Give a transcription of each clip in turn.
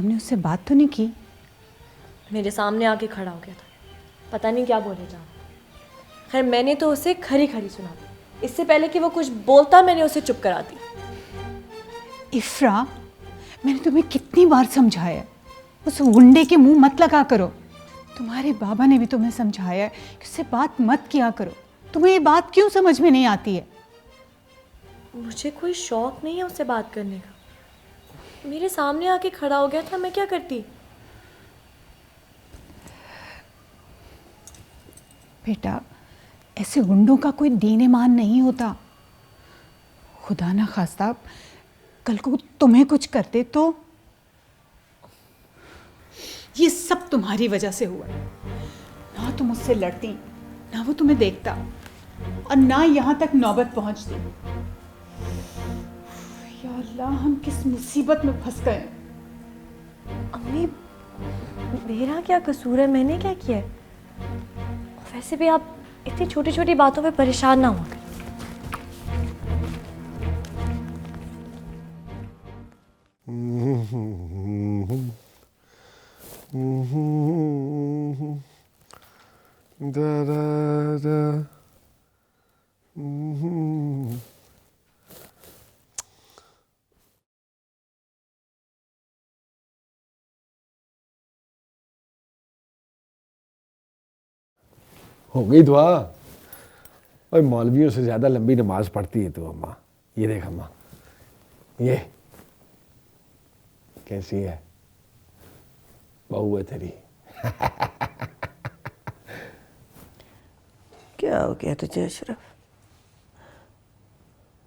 तुमने उससे बात तो नहीं की? मेरे सामने आके खड़ा हो गया था, पता नहीं क्या बोले जा। खैर मैंने तो उसे खरी खरी सुना दी। इससे पहले कि वो कुछ बोलता मैंने उसे चुप करा दी। इफ्रा, मैंने तुम्हें कितनी बार समझाया है, उस गुंडे के मुंह मत लगा करो। तुम्हारे बाबा ने भी तुम्हें समझाया है कि उससे बात मत किया करो। तुम्हें ये बात क्यों समझ में नहीं आती है? मुझे कोई शौक नहीं है उससे बात करने का। मेरे सामने आके खड़ा हो गया था, मैं क्या करती। बेटा, ऐसे गुंडों का कोई दीन ईमान नहीं होता। खुदा ना खास्ता कल को तुम्हें कुछ करते तो। ये सब तुम्हारी वजह से हुआ। ना तुम उससे लड़ती, ना वो तुम्हें देखता, और ना यहाँ तक नौबत पहुंचती। या अल्लाह, हम किस मुसीबत में फंस गए। अम्मी, मेरा क्या कसूर है? मैंने क्या किया है? वैसे भी आप इतनी छोटी छोटी बातों पे परेशान ना हो। हो गई दुआ। और मौलवियों से ज्यादा लंबी नमाज पढ़ती है तू अम्मा। ये देख अम्मा, ये कैसी है बहू है तेरी। क्या हो गया तुझे अशरफ?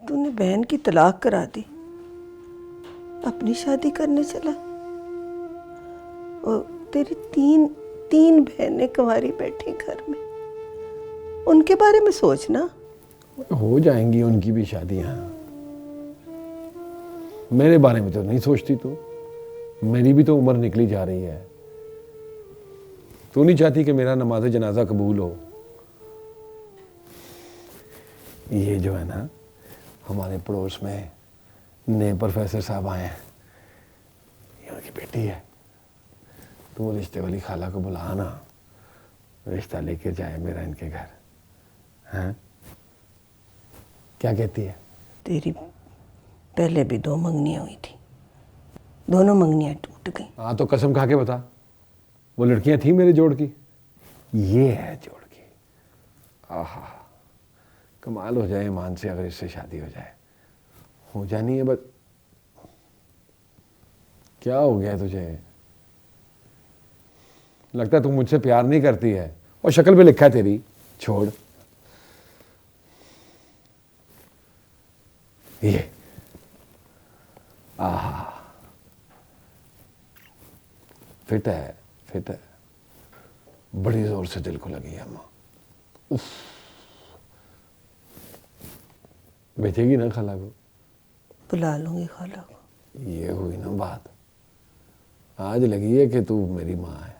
तूने बहन की तलाक करा दी, अपनी शादी करने चला। और तेरी तीन बहनें कुंवारी बैठी घर में, उनके बारे में सोचना। हो जाएंगी उनकी भी शादियां। मेरे बारे में तो नहीं सोचती तू। मेरी भी तो उम्र निकली जा रही है। तू नहीं चाहती कि मेरा नमाज जनाजा कबूल हो। ये जो है ना, हमारे पड़ोस में नए प्रोफेसर साहब आए हैं, ये उनकी बेटी है। तू रिश्ते वाली खाला को बुला ना, रिश्ता लेके जाए मेरा इनके घर। हैं? क्या कहती है? तेरी पहले भी 2 मंगनियां हुई थी, दोनों मंगनियां टूट गई। हाँ तो कसम खा के बता, वो लड़कियां थी मेरे जोड़ की? ये है जोड़ की। आहा, कमाल हो जाए ईमान से अगर इससे शादी हो जाए। हो जानी है बस। क्या हो गया तुझे? लगता है तू मुझसे प्यार नहीं करती है, और शक्ल पे लिखा है तेरी। छोड़ ये। आहा, फिट है, फिट है। बड़ी जोर से दिल को लगी है अम्मा। उफ, बेचेगी ना खाला को? बुला लूंगी खाला को। ये हुई ना बात। आज लगी है कि तू मेरी माँ है।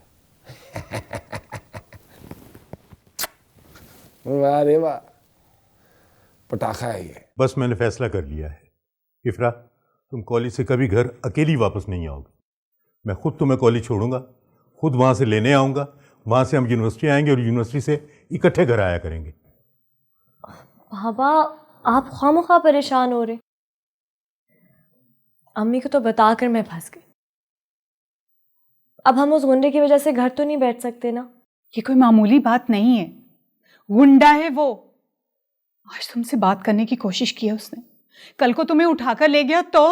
वाह रे वाह, पटाखा है ये। बस मैंने फैसला कर लिया है। इफ्रा, तुम कॉलेज से कभी घर अकेली वापस नहीं आओगे। मैं खुद तुम्हें कॉलेज छोड़ूंगा, खुद वहां से लेने आऊंगा। वहां से हम यूनिवर्सिटी आएंगे और यूनिवर्सिटी से इकट्ठे घर आया करेंगे। बाबा, आप खामखा परेशान हो रहे। अम्मी को तो बताकर मैं फंस गई। अब हम उस गुंडे की वजह से घर तो नहीं बैठ सकते ना। ये कोई मामूली बात नहीं है, गुंडा है वो। आज तुमसे बात करने की कोशिश की है उसने, कल को तुम्हें उठाकर ले गया तो?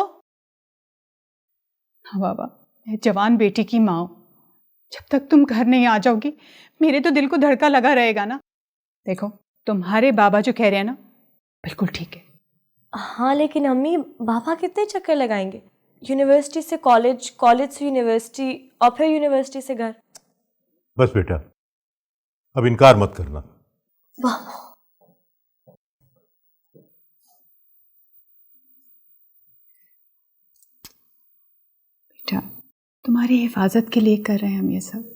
हाँ बाबा, मैं जवान बेटी की माँ हूं। जब तक तुम घर नहीं आ जाओगी, मेरे तो दिल को धड़का लगा रहेगा ना। देखो, तुम्हारे बाबा जो कह रहे हैं ना, बिल्कुल ठीक है। हाँ लेकिन अम्मी, बाबा कितने चक्कर लगाएंगे? यूनिवर्सिटी से कॉलेज, कॉलेज से यूनिवर्सिटी, और फिर यूनिवर्सिटी से घर। बस बेटा, अब इनकार मत करना। बेटा, तुम्हारी हिफाजत के लिए कर रहे हैं हम ये सब।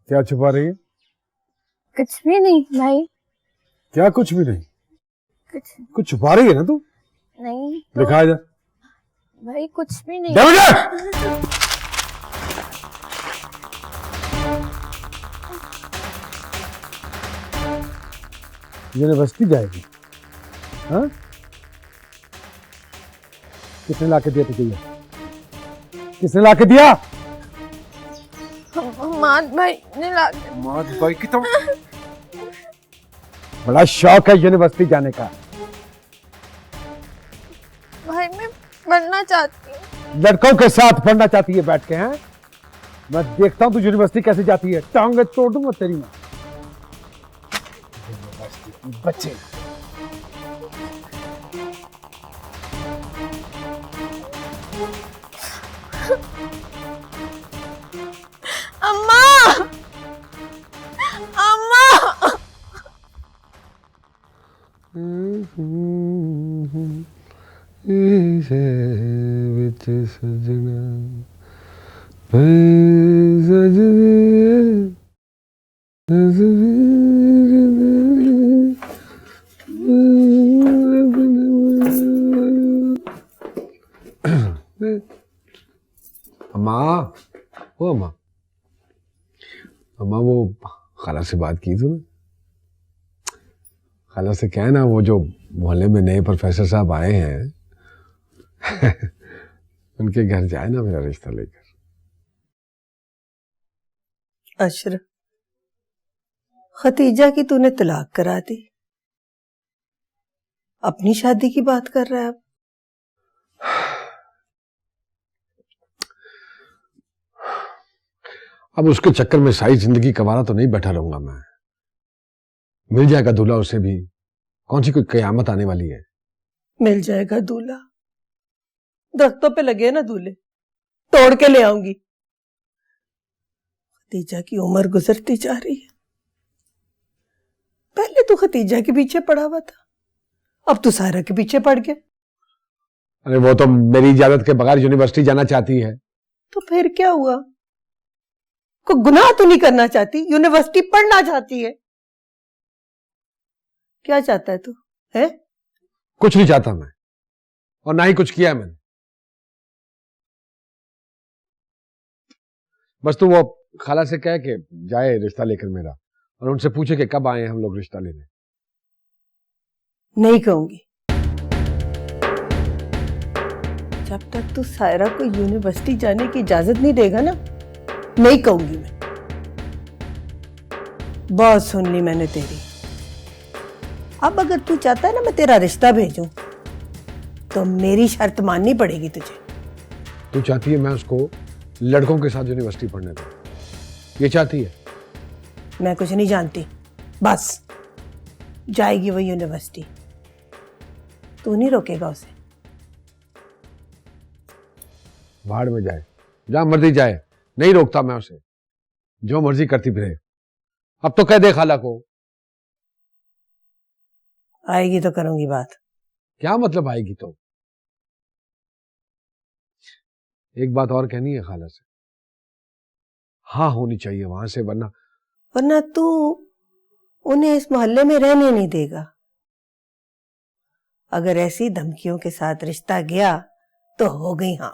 क्या छुपा रही है? कुछ भी नहीं भाई, क्या कुछ भी नहीं? कुछ कुछ छुपा रही है ना तू? नहीं दिखा जा। भाई, कुछ भी नहीं। जा मुझे! यूनिवर्सिटी जाएगी? हाँ? किसने ला के दिया तुझे ये? किसने ला के दिया? मान भाई ने ला। माद भाई की तो बड़ा शौक है यूनिवर्सिटी जाने का। भाई मैं पढ़ना चाहती हूँ। लड़कों के साथ पढ़ना चाहती है बैठ के? हैं, मैं देखता हूँ तू यूनिवर्सिटी कैसे जाती है। टांगे तोड़ दूंगा तेरी मैं। बच्चे अम्मा, अम्मा। अम्मा, ओ अम्मा, अम्मा वो खाला से बात की तूने? खाला से क्या है ना, वो जो मोहल्ले में नए प्रोफेसर साहब आए हैं उनके घर जाए ना मेरा रिश्ता लेकर। अशरफ, खतीजा की तूने तलाक करा दी, अपनी शादी की बात कर रहा है अब? अब उसके चक्कर में सारी जिंदगी कवारा तो नहीं बैठा रहूंगा मैं। मिल जाएगा दूल्हा उसे भी, कौन सी कोई कयामत आने वाली है। मिल जाएगा दूल्हा, दरख्तों पे लगे ना दूल्हे, तोड़ के ले आऊंगी। खतीजा की उम्र गुजरती जा रही है। पहले तो खतीजा के पीछे पड़ा हुआ था, अब तो सायरा के पीछे पड़ गया। अरे वो तो मेरी इजाजत के बगैर यूनिवर्सिटी जाना चाहती है। तो फिर क्या हुआ? कोई गुनाह तो नहीं करना चाहती, यूनिवर्सिटी पढ़ना चाहती है। क्या चाहता है तू? है कुछ नहीं चाहता मैं, और ना ही कुछ किया है मैंने। बस तू वो खाला से कह के जाए रिश्ता लेकर मेरा, और उनसे पूछे कि कब आए हम लोग रिश्ता लेने। नहीं कहूंगी। जब तक तू सायरा को यूनिवर्सिटी जाने की इजाजत नहीं देगा ना, नहीं कहूंगी मैं। बहुत सुन ली मैंने तेरी। अब अगर तू चाहता है ना मैं तेरा रिश्ता भेजूं, तो मेरी शर्त माननी पड़ेगी तुझे। तू चाहती है मैं उसको लड़कों के साथ यूनिवर्सिटी पढ़ने दूं? ये चाहती है? मैं कुछ नहीं जानती, बस जाएगी वो यूनिवर्सिटी, तू नहीं रोकेगा उसे। भाड़ में जाए, जहां मर्जी जाए, नहीं रोकता मैं उसे, जो मर्जी करती फिरे। अब तो कह दे खाला को। आएगी तो करूंगी बात। क्या मतलब आएगी तो? एक बात और कहनी है खाला से, हाँ होनी चाहिए वहां से, वरना तू उन्हें इस मोहल्ले में रहने नहीं देगा। अगर ऐसी धमकियों के साथ रिश्ता गया तो हो गई। हाँ,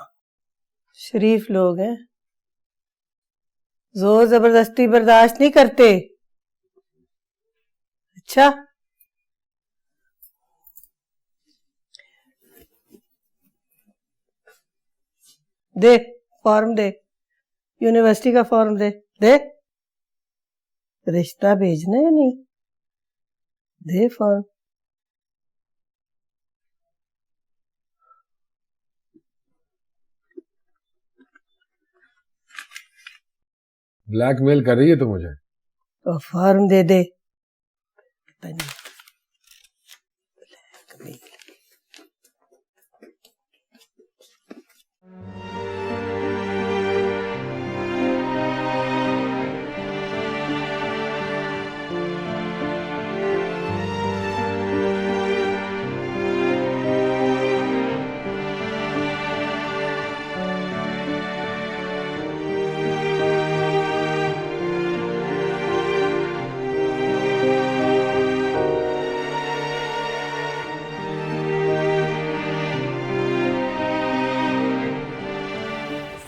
शरीफ लोग हैं, जोर जबरदस्ती बर्दाश्त नहीं करते। अच्छा, दे फॉर्म दे, यूनिवर्सिटी का फॉर्म दे। दे, रिश्ता भेजना है नहीं, दे फॉर्म। ब्लैकमेल कर रही है तो मुझे। तो फॉर्म दे दे। पता नहीं, ब्लैकमेल।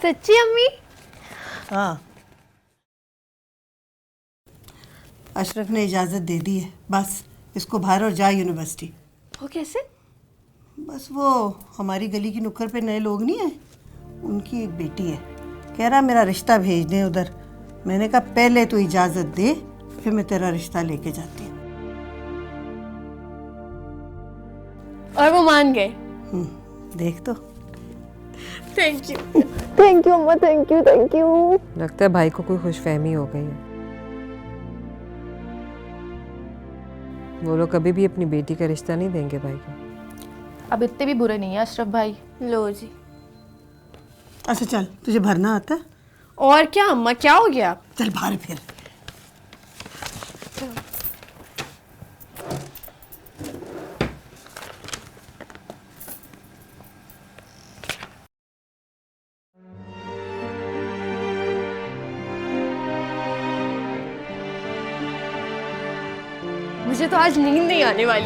सच्ची अम्मी? हाँ, अशरफ ने इजाज़त दे दी है, बस इसको बाहर और जा यूनिवर्सिटी। वो कैसे? बस वो हमारी गली की नुक्कड़ पे नए लोग नहीं आए, उनकी एक बेटी है, कह रहा मेरा रिश्ता भेज दे उधर। मैंने कहा पहले तो इजाज़त दे, फिर मैं तेरा रिश्ता लेके जाती हूँ। और वो मान गए? देख तो। थैंक यू अम्मा, थैंक यू। लगता है भाई को कोई खुशफहमी हो गई है। वो लोग कभी भी अपनी बेटी का रिश्ता नहीं देंगे भाई को। अब इतने भी बुरे नहीं है अशरफ भाई। लो जी। अच्छा चल, तुझे भरना आता है? और क्या अम्मा, क्या हो गया? चल बाहर फिर। मुझे तो आज नींद नहीं आने वाली।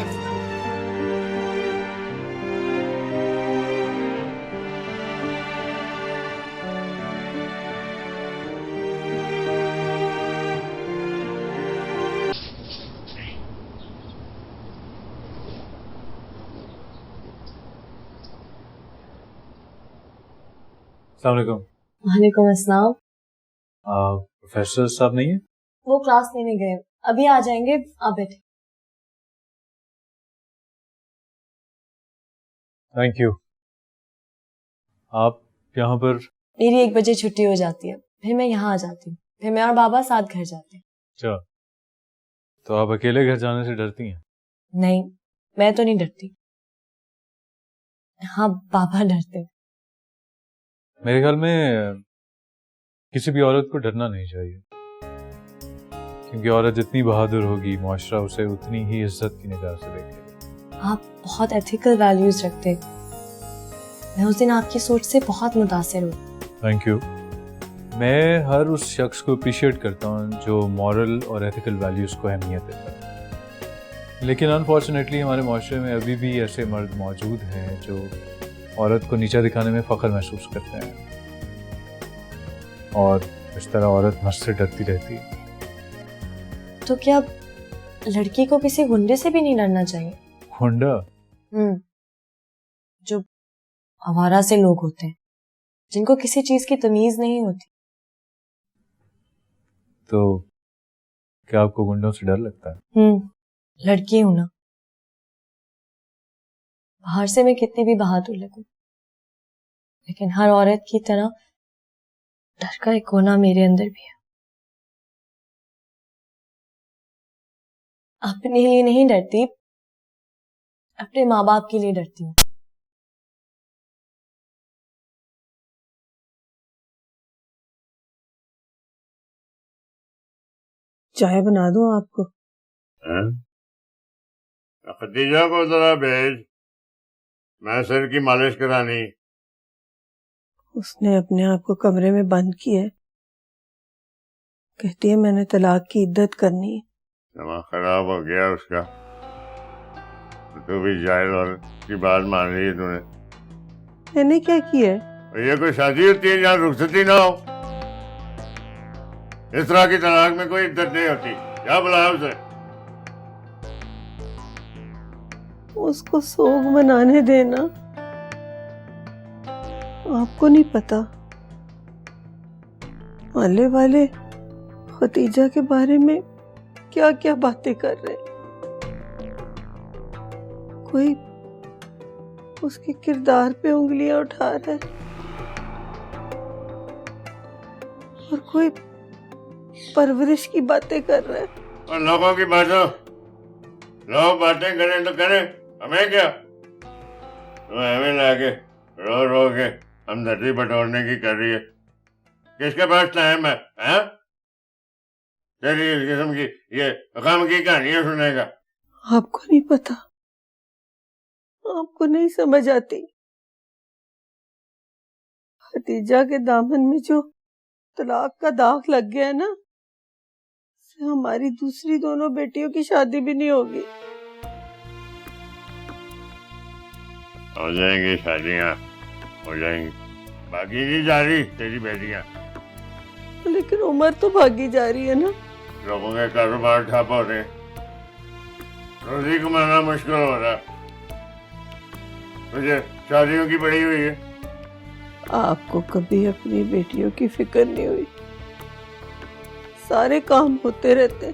अस्सलाम वालेकुम। वालेकुम अस्सलाम। प्रोफेसर साहब नहीं है? वो क्लास लेने गए, अभी आ जाएंगे, आप बैठे। Thank you. आप यहाँ पर? मेरी 1 बजे छुट्टी हो जाती है, फिर मैं यहाँ आ जाती हूँ, फिर मैं और बाबा साथ घर जाते हैं। अच्छा, तो आप अकेले घर जाने से डरती हैं? नहीं, मैं तो नहीं डरती। हाँ, बाबा डरते हैं। मेरे ख्याल में किसी भी औरत को डरना नहीं चाहिए, क्योंकि औरत जितनी बहादुर होगी, मुआशरा उसे उतनी ही इज्जत की निगाह से देखेगा। आप बहुत एथिकल वैल्यूज रखते हैं। मैं उस दिन आपकी सोच से बहुत मुतासिर हुई। Thank you. मैं हर उस शख्स को अप्रिशिएट करता हूँ जो मॉरल और एथिकल वैल्यूज़ को अहमियत देता है, लेकिन अनफॉर्चुनेटली हमारे माशरे में अभी भी ऐसे मर्द मौजूद हैं जो औरत को नीचा दिखाने में फ़ख्र महसूस करते हैं, और इस तरह औरत मर्द से डरती रहती है। तो क्या लड़की को किसी गुंडे से भी नहीं डरना चाहिए? गुंडा? जो आवारा से लोग होते हैं, जिनको किसी चीज की तमीज नहीं होती। तो क्या आपको गुंडों से डर लगता है? लड़की हूं ना, बाहर से मैं कितनी भी बहादुर लगूं, लेकिन हर औरत की तरह डर का एक कोना मेरे अंदर भी है। अपने लिए नहीं डरती, अपने माँ बाप के लिए डरती हूँ। चाय बना दूं आपको? खदीजा को जरा भेज, मैं सिर की मालिश करानी। उसने अपने आप को कमरे में बंद किया है, कहती है मैंने तलाक की इद्दत करनी है। दिमाग खराब हो गया उसका। तो भी जाहिल और की बात मान ली है तूने। मैंने क्या किया है? ये कोई शादी होती है जहाँ रुखसती ना हो? इस तरह की तलाक में कोई इद्दत नहीं होती। क्या बुलाया उसे? उसको सोग मनाने देना। आपको नहीं पता, मोहल्ले वाले खतीजा के बारे में क्या क्या बातें कर रहे हैं। कोई उसके किरदार पे उंगलियां उठा रहा है, और कोई परवरिश की बातें कर रहा है। और लोगों की बातों, लोग बातें करें तो करें, हमें क्या? तो हमें लाके रो रो के हमदर्दी बटोरने की कर रही है। किसके पास टाइम है? तेरी इस किस्म की ये गम की कहानियां सुनेगा। आपको नहीं पता, आपको नहीं समझ आती। खतीजा के दामन में जो तलाक का दाग लग गया है ना, उससे हमारी दूसरी दोनों बेटियों की शादी भी नहीं होगी। हो जाएंगी शादियां, हो जाएंगी। भागी नहीं जा रही तेरी बेटियां। लेकिन उम्र तो भागी जा रही है ना। लोगों के कारोबार ठप हो रहे, रोजी कमाना मुश्किल हो रहा। मुझे शादियों की पड़ी हुई है। आपको कभी अपनी बेटियों की फिक्र नहीं हुई? सारे काम होते रहते,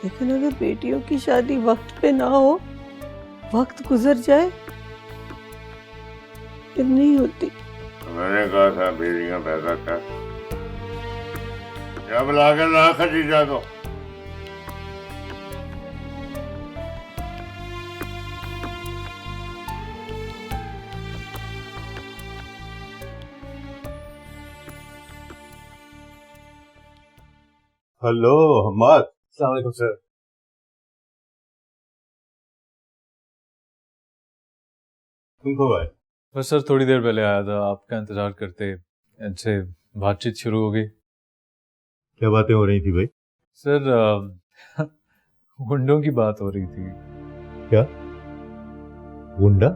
लेकिन अगर बेटियों की शादी वक्त पे ना हो, वक्त गुजर जाए, फिर नहीं होती। मैंने कहा था बेटियां पैदा कर, जब लाकर ना खदीजा को। हेलो हम्मद। अस्सलाम वालेकुम सर। तुम कब आए? बस सर थोड़ी देर पहले आया था, आपका इंतज़ार करते इनसे बातचीत शुरू हो गई। क्या बातें हो रही थी भाई? सर गुंडों की बात हो रही थी। क्या गुंडा?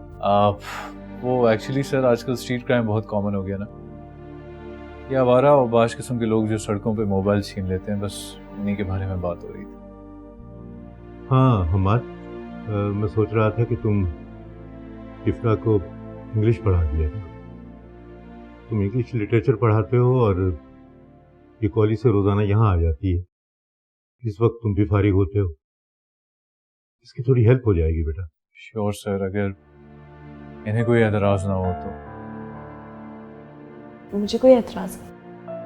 वो एक्चुअली सर आजकल स्ट्रीट क्राइम बहुत कॉमन हो गया ना, ये आवारा और बाश किस्म के लोग जो सड़कों पे मोबाइल छीन लेते हैं, बस उन्हीं के बारे में बात हो रही थी। हाँ हम्मद, मैं सोच रहा था कि तुम इफ्रा को इंग्लिश पढ़ा दिया। तुम इंग्लिश लिटरेचर पढ़ाते हो और ये कॉलेज से रोजाना यहाँ आ जाती है। इस वक्त तुम भी फारिग होते हो, इसकी थोड़ी हेल्प हो जाएगी बेटा। श्योर सर, अगर इन्हें कोई एतराज़ ना हो तो। मुझे कोई एतराज़ नहीं,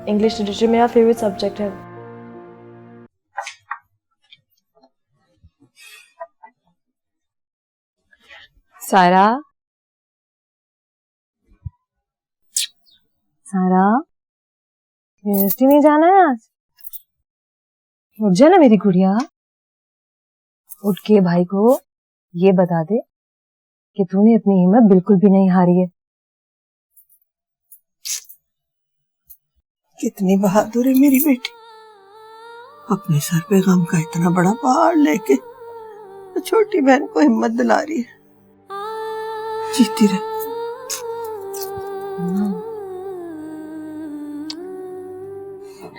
इंग्लिश लिटरेचर मेरा फेवरेट सब्जेक्ट है। सारा, सारा, यूनिवर्सिटी नहीं जाना है आज? उठ जा ना मेरी गुड़िया, उठ के भाई को ये बता दे कि तूने अपनी हिम्मत बिल्कुल भी नहीं हारी है। कितनी बहादुर है मेरी बेटी, अपने सर पे गम का इतना बड़ा पहाड़ लेके तो छोटी बहन को हिम्मत दिला रही है। जीती रहे।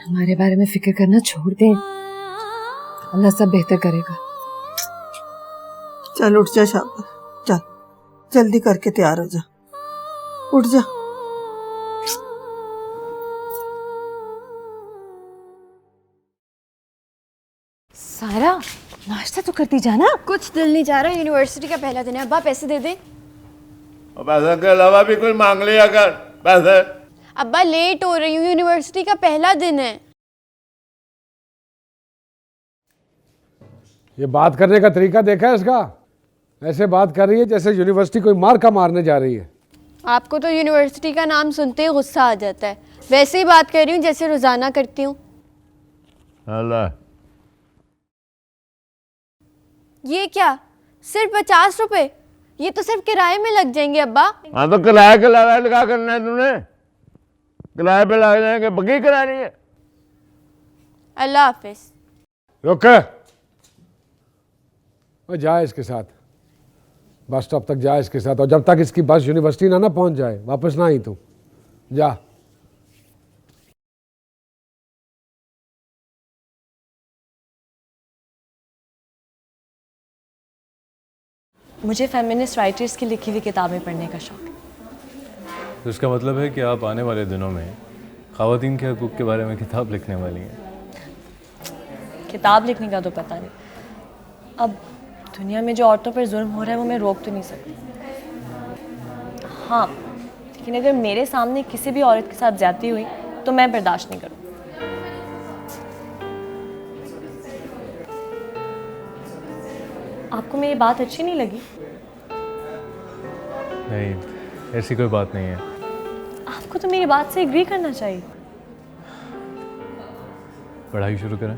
हमारे बारे में फिक्र करना छोड़ दे, अल्लाह सब बेहतर करेगा। चल उठ जा शाबाश, चल जल्दी करके तैयार हो जा, उठ जा। सारा, नाश्ता तो करती जाना। कुछ दिल नहीं जा रहा, यूनिवर्सिटी का पहला दिन है। अब्बा पैसे दे दे। और पैसे के अलावा भी कुछ मांग लिया कर पैसे। अब्बा लेट हो रही हूँ, यूनिवर्सिटी का पहला दिन है। ये बात करने का तरीका देखा है इसका? ऐसे बात कर रही है जैसे यूनिवर्सिटी कोई मार का मारने जा रही है। आपको तो यूनिवर्सिटी का नाम सुनते ही गुस्सा आ जाता है, वैसे ही बात कर रही हूँ जैसे रोजाना करती हूँ। अल्लाह, ये क्या, सिर्फ 50 रुपए? ये तो सिर्फ किराए में लग जाएंगे अब्बा। हाँ तो किराए के अलावा क्या करना है तुमने? किराए पे लग जाएंगे, बगी करानी है। अल्लाह हाफिज। रुक, और जा इसके साथ, बस स्टॉप तक जा इसके साथ, और जब तक इसकी बस यूनिवर्सिटी ना पहुंच जाए वापस ना आई तू। जा। मुझे फेमिनिस्ट राइटर्स की लिखी हुई किताबें पढ़ने का शौक है। तो इसका मतलब है कि आप आने वाले दिनों में ख़वातीन के हकूक़ के बारे में किताब लिखने वाली हैं। किताब लिखने का तो पता नहीं, अब दुनिया में जो औरतों पर जुल्म हो रहा है वो मैं रोक तो नहीं सकती। हाँ, लेकिन अगर मेरे सामने किसी भी औरत के साथ ज्यादती हुई तो मैं बर्दाश्त नहीं करूँ। आपको मेरी बात अच्छी नहीं लगी? नहीं, ऐसी कोई बात नहीं है। आपको तो मेरी बात से एग्री करना चाहिए। पढ़ाई शुरू करें।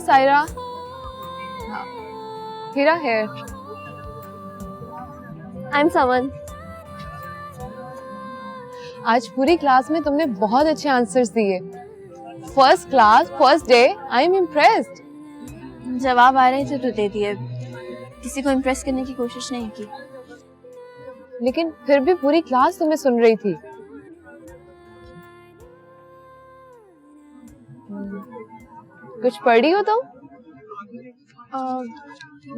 सायरा। हाँ, हीरा हेयर। आई एम समन। आज पूरी क्लास में तुमने बहुत अच्छे आंसर्स दिए। First class, first day. I am impressed. जवाब आ रहे थे तो दे दिए, किसी को इम्प्रेस करने की कोशिश नहीं की। लेकिन फिर भी पूरी क्लास तुम्हें सुन रही थी। कुछ पढ़ी हो तुम?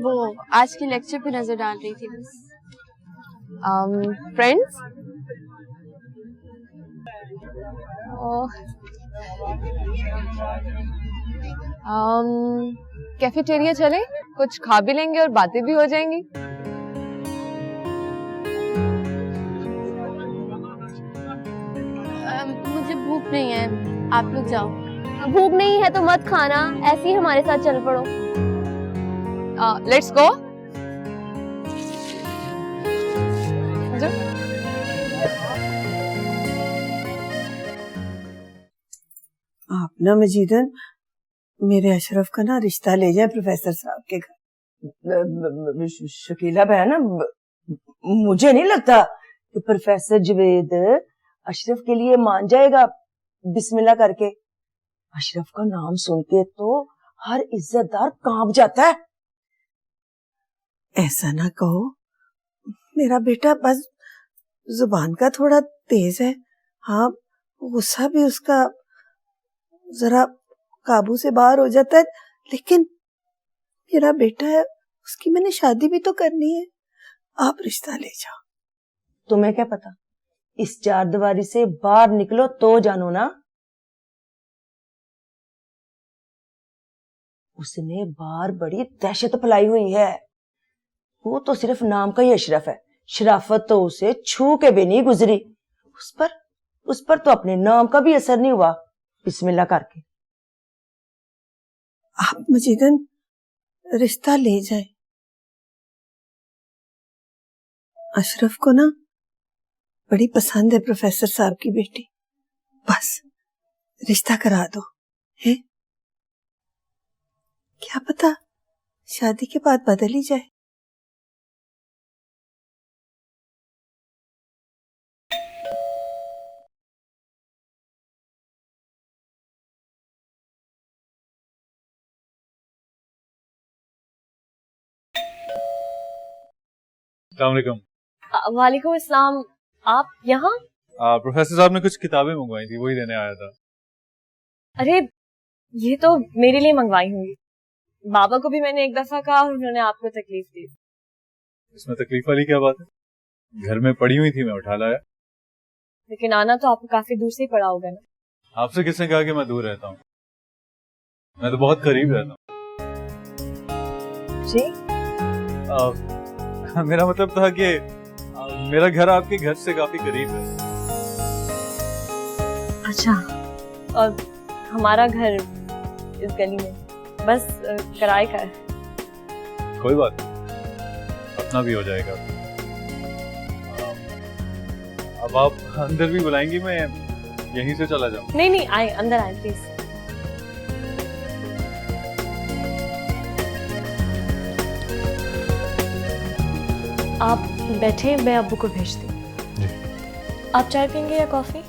वो आज के लेक्चर पे नजर डाल रही थी बस। फ्रेंड्स? कैफेटेरिया चले, कुछ खा भी लेंगे और बातें भी हो जाएंगी। मुझे भूख नहीं है, आप लोग जाओ। भूख नहीं है तो मत खाना, ऐसे ही हमारे साथ चल पड़ो। Let's go. आप ना मजीदन मेरे अशरफ का ना रिश्ता ले जाए प्रोफेसर साहब के घर। शकीला बहन, मुझे नहीं लगता कि प्रोफेसर जवेद अशरफ के लिए मान जाएगा बिस्मिल्लाह करके। अशरफ का नाम सुन के तो हर इज्जतदार कांप जाता है। ऐसा ना कहो, मेरा बेटा बस जुबान का थोड़ा तेज है। हाँ, गुस्सा भी उसका जरा काबू से बाहर हो जाता है, लेकिन मेरा बेटा है, उसकी मैंने शादी भी तो करनी है। आप रिश्ता ले जाओ। तुम्हें क्या पता, इस चारदीवारी से बाहर निकलो तो जानो ना। उसने बाहर बड़ी दहशत फैलाई हुई है। वो तो सिर्फ नाम का ही अशरफ है, शराफत तो उसे छू के भी नहीं गुजरी। उस पर तो अपने नाम का भी असर नहीं हुआ बिस्मिल्लाह करके। आप मजीदन रिश्ता ले जाए। अशरफ को ना बड़ी पसंद है प्रोफेसर साहब की बेटी, बस रिश्ता करा दो। है क्या पता शादी के बाद बदल ही जाए। अस्सलामुअलैकुम। वालेकुम अस्सलाम। आप यहाँ? प्रोफेसर साहब ने कुछ किताबें मंगवाई थी, वही देने आया था। अरे ये तो मेरे लिए मंगवाई होंगी। बाबा को भी मैंने एक दफा कहा और उन्होंने आपको तकलीफ दी। इसमें तकलीफ वाली क्या बात है? घर में पड़ी हुई थी, मैं उठा लाया। लेकिन आना तो आपको काफी दूर से ही पड़ा होगा ना। आपसे किसने कहा कि मैं दूर रहता हूँ? मैं तो बहुत करीब रहता हूँ। जी? मेरा मतलब था कि मेरा घर आपके घर से काफी करीब है। अच्छा। और हमारा घर इस गली में, बस किराए का है। कोई बात नहीं, अपना भी हो जाएगा। अब आप अंदर भी बुलाएंगी, मैं यहीं से चला जाऊँ? नहीं नहीं, आए अंदर आए प्लीज। आप बैठे, मैं अब्बू को भेजती हूँ। जी। आप चाय पियेंगे या कॉफी?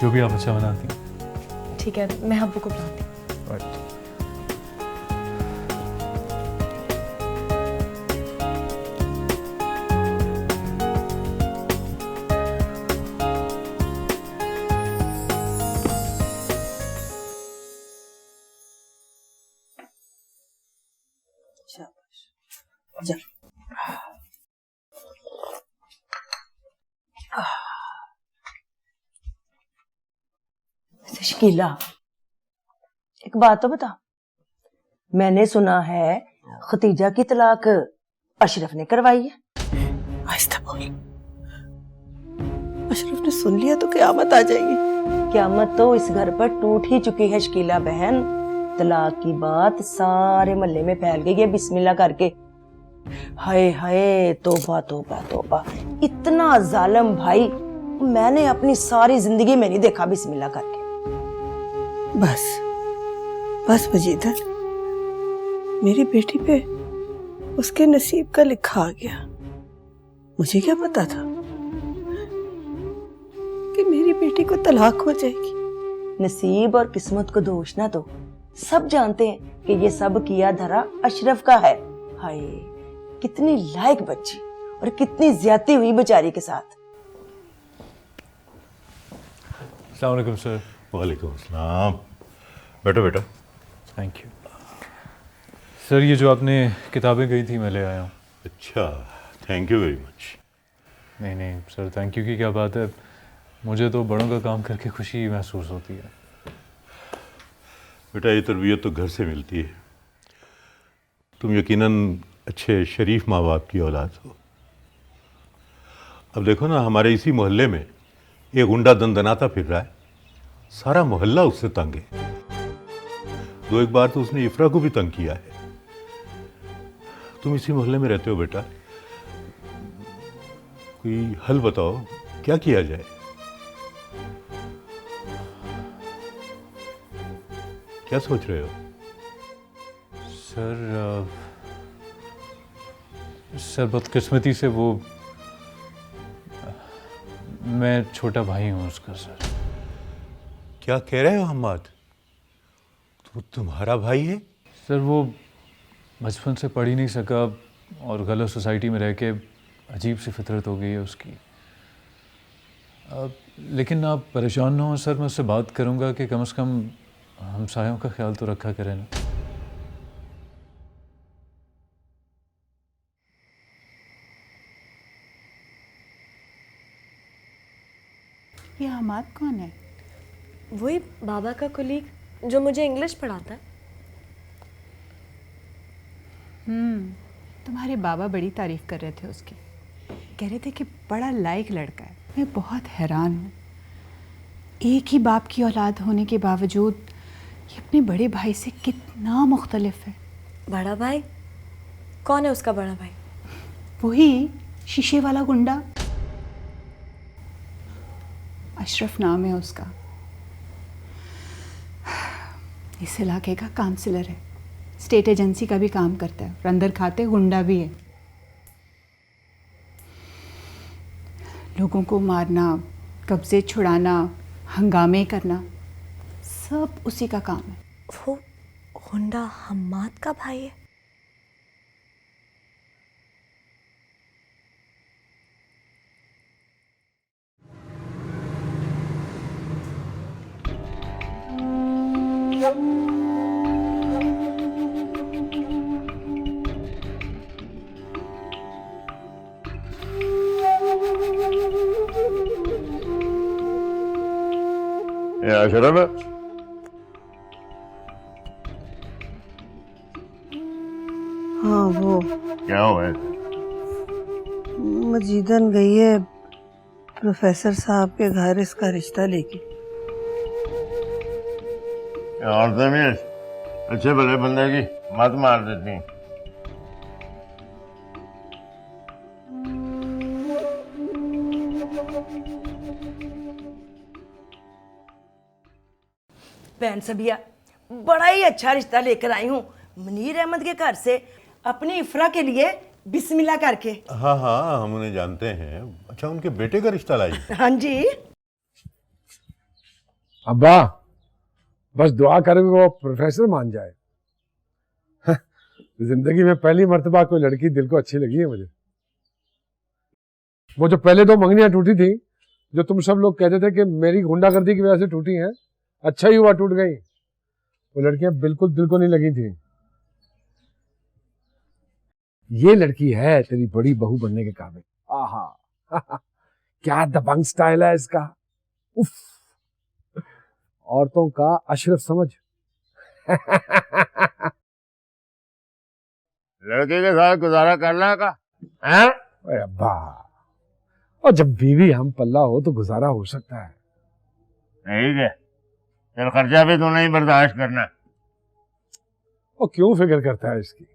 जो भी आप अच्छा बनाती हैं। ठीक है, मैं अब्बू को बुलाती हूँ। जा। शकीला, एक बात तो बता, मैंने सुना है खतीजा की तलाक अशरफ ने करवाई है। आहिस्ता बोल। अशरफ ने सुन लिया तो क़यामत आ जाएगी। क़यामत तो इस घर पर टूट ही चुकी है शकीला बहन। तलाक की बात सारे मोहल्ले में फैल गई है बिस्मिल्लाह करके। हाय हाय, तौबा तौबा तौबा, इतना जालिम भाई मैंने अपनी सारी जिंदगी में नहीं देखा बिस्मिल्लाह करके। बस बस वजीदर, मेरी बेटी पे उसके नसीब का लिखा आ गया। मुझे क्या पता था कि मेरी बेटी को तलाक हो जाएगी। नसीब और किस्मत को दोष ना दो। सब जानते हैं कि ये सब किया धरा अशरफ का है। हाय, कितनी लायक बच्ची और कितनी ज्यादती हुई बेचारी के साथ। अस्सलाम वालेकुम सर। वालेकुम अस्सलाम। बैठो बेटा। Thank you sir. ये जो आपने किताबें गई थी मैं ले आया हूँ। अच्छा, थैंक यू वेरी मच। नहीं नहीं सर, थैंक यू की क्या बात है। मुझे तो बड़ों का काम करके खुशी महसूस होती है। बेटा, ये तरबियत तो घर से मिलती है। तुम यकीनन अच्छे शरीफ माँ बाप की औलाद हो। अब देखो ना, हमारे इसी मोहल्ले में एक गुंडा दंदनाता फिर रहा है। सारा मोहल्ला उससे तंग है। दो एक बार तो उसने इफ्रा को भी तंग किया है। तुम इसी मोहल्ले में रहते हो बेटा, कोई हल बताओ, क्या किया जाए? क्या सोच रहे हो? सर बदकिस्मती से वो मैं छोटा भाई हूँ उसका सर। क्या कह रहे हो हम्माद? तो तुम्हारा भाई है? सर वो बचपन से पढ़ ही नहीं सका और गलत सोसाइटी में रह के अजीब सी फितरत हो गई है उसकी। लेकिन आप परेशान ना हो सर, मैं उससे बात करूँगा कि कम से कम हमसायों का ख्याल तो रखा करें ना। ये हमाद कौन है? वही बाबा का कुलीग जो मुझे इंग्लिश पढ़ाता है। तुम्हारे बाबा बड़ी तारीफ कर रहे थे उसकी। कह रहे थे कि बड़ा लायक लड़का है। मैं बहुत हैरान हूँ, एक ही बाप की औलाद होने के बावजूद ये अपने बड़े भाई से कितना मुख्तलिफ है। बड़ा भाई? कौन है उसका बड़ा भाई? वही शीशे वाला गुंडा, अशरफ नाम है उसका। इस इलाके का काउंसलर है, स्टेट एजेंसी का भी काम करता है, अंदर खाते गुंडा भी है। लोगों को मारना, कब्जे छुड़ाना, हंगामे करना, सब उसी का काम है। वो गुंडा हम्माद का भाई है? ये अशरफ है? हाँ वो क्या हुआ है? मजीदन गई है प्रोफेसर साहब के घर इसका रिश्ता लेके। औरतें भी अच्छे भले बंदे की मत मार देती हैं। बहन सबिया, बड़ा ही अच्छा रिश्ता लेकर आई हूँ मुनीर अहमद के घर से अपनी इफ्रा के लिए बिस्मिल्लाह करके। हाँ हाँ, हम उन्हें जानते हैं। अच्छा, उनके बेटे का रिश्ता लाई? हाँ जी। अब्बा, बस दुआ करें वो प्रोफेसर मान जाए। जिंदगी में पहली मर्तबा कोई लड़की दिल को अच्छी लगी है मुझे। वो जो पहले दो मंगनियां टूटी थी, जो तुम सब लोग कहते थे कि मेरी गुंडागर्दी की वजह से टूटी हैं, अच्छा ही हुआ टूट गई। वो लड़कियां बिल्कुल दिल को नहीं लगी थी। ये लड़की है तेरी बड़ी बहू बनने के काबिल। आहा क्या दबंग स्टाइल है इसका। उफ, औरतों का अशरफ समझ। लड़के के साथ गुजारा करना का है? अरे अब्बा, और जब बीवी हम पल्ला हो तो गुजारा हो सकता है। ठीक है, चल खर्चा भी तो नहीं बर्दाश्त करना। और क्यों फिक्र करता है इसकी,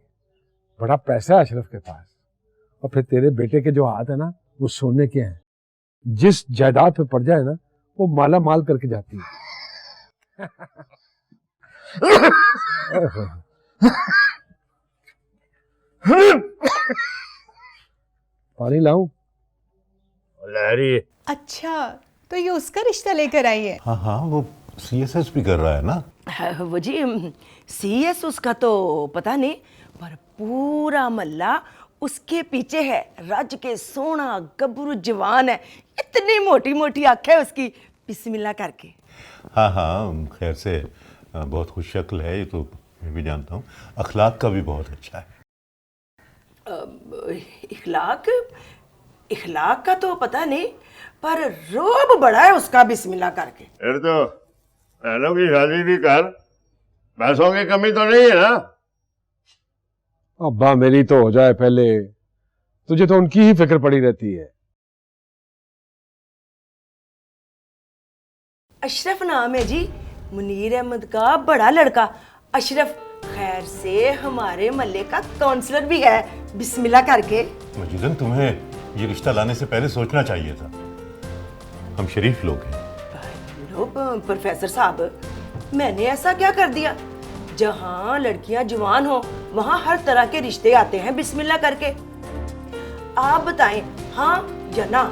बड़ा पैसा है अशरफ के पास। और फिर तेरे बेटे के जो हाथ है ना, वो सोने के हैं। जिस जायदाद पे पड़ जाए ना, वो माला माल करके जाती है। पानी लाऊं? लहरी। अच्छा, तो ये उसका रिश्ता लेकर आई है? हाँ हाँ, वो सीएसएस भी कर रहा है ना। वो जी सीएस उसका तो पता नहीं, पर पूरा मल्ला उसके पीछे है। रज के सोना गबरू जवान है, इतनी मोटी मोटी आंखें है उसकी, बिस्मिल्लाह करके। हाँ हाँ, खैर से बहुत खुश शक्ल है, ये तो मैं भी जानता हूँ। अखलाक का भी बहुत अच्छा है। इखलाक का तो पता नहीं, पर रोब बड़ा है उसका, बिस्मिल्लाह करके। फिर तो बहनों की शादी भी कर, पैसों की कमी तो नहीं है ना? अब्बा मेरी तो हो जाए पहले, तुझे तो उनकी ही फिक्र पड़ी रहती है। अशरफ नाम है जी, मुनीर अहमद का बड़ा लड़का। अशरफ खैर से हमारे मल्ले का काउंसलर भी है, बिस्मिल्लाह करके। मजीदन, तुम्हें ये रिश्ता लाने से पहले सोचना चाहिए था। हम शरीफ लोग हैं। प्रोफेसर साहब, मैंने ऐसा क्या कर दिया? जहाँ लड़कियां जवान हो वहाँ हर तरह के रिश्ते आते हैं, बिस्मिल्लाह करके। आप बताएं, हाँ या ना?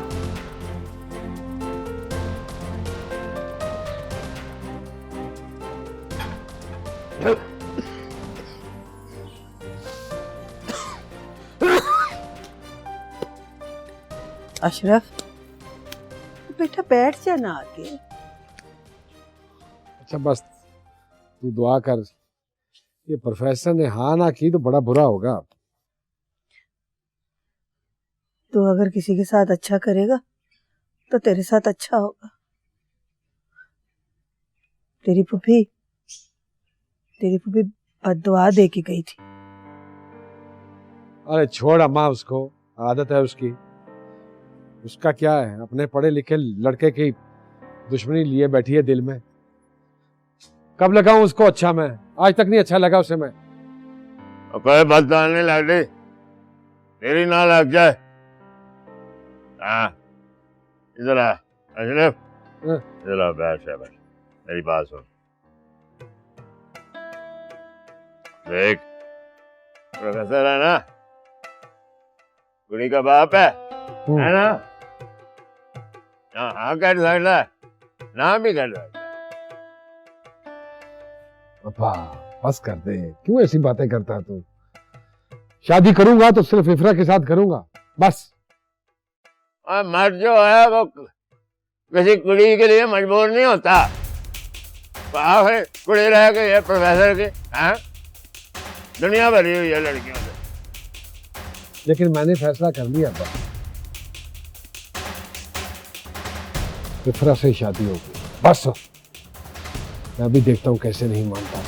अशरफ बेटा बैठ जाना आके। अच्छा बस तू दुआ कर, ये प्रोफेसर ने हाँ ना की तो बड़ा बुरा होगा। तू अगर किसी के साथ अच्छा करेगा तो तेरे साथ अच्छा होगा। तेरी फूफी बद्दुआ दे के गई थी। अरे छोड़ अम्मा, उसको आदत है उसकी। उसका क्या है, अपने पढ़े लिखे लड़के की दुश्मनी लिए बैठी है दिल में। कब लगाऊं उसको अच्छा? मैं आज तक नहीं अच्छा लगा उसे मैं। कोई बात नहीं लग तेरी ना लग जाए। हाँ, इधर आ अशरफ, इधर आ, बैठ शाबाश, मेरी बात सुन। देख, प्रोफेसर है ना, कुड़ी का बाप है ना? हाँ कर सकता है, ना भी कर सकता है। पापा बस कर दे, क्यों ऐसी बातें करता है तू? शादी करूंगा तो सिर्फ इफ्रा के साथ करूंगा, बस। और मर्द जो है वो किसी कुड़ी के लिए मजबूर नहीं होता। है कुड़ी रह गई है प्रोफेसर की, हाँ? दुनिया भरी हुई है लड़कियों से। लेकिन मैंने फैसला कर लिया था, इफ्रा से शादी होगी, बस। मैं भी देखता हूँ कैसे नहीं मानता।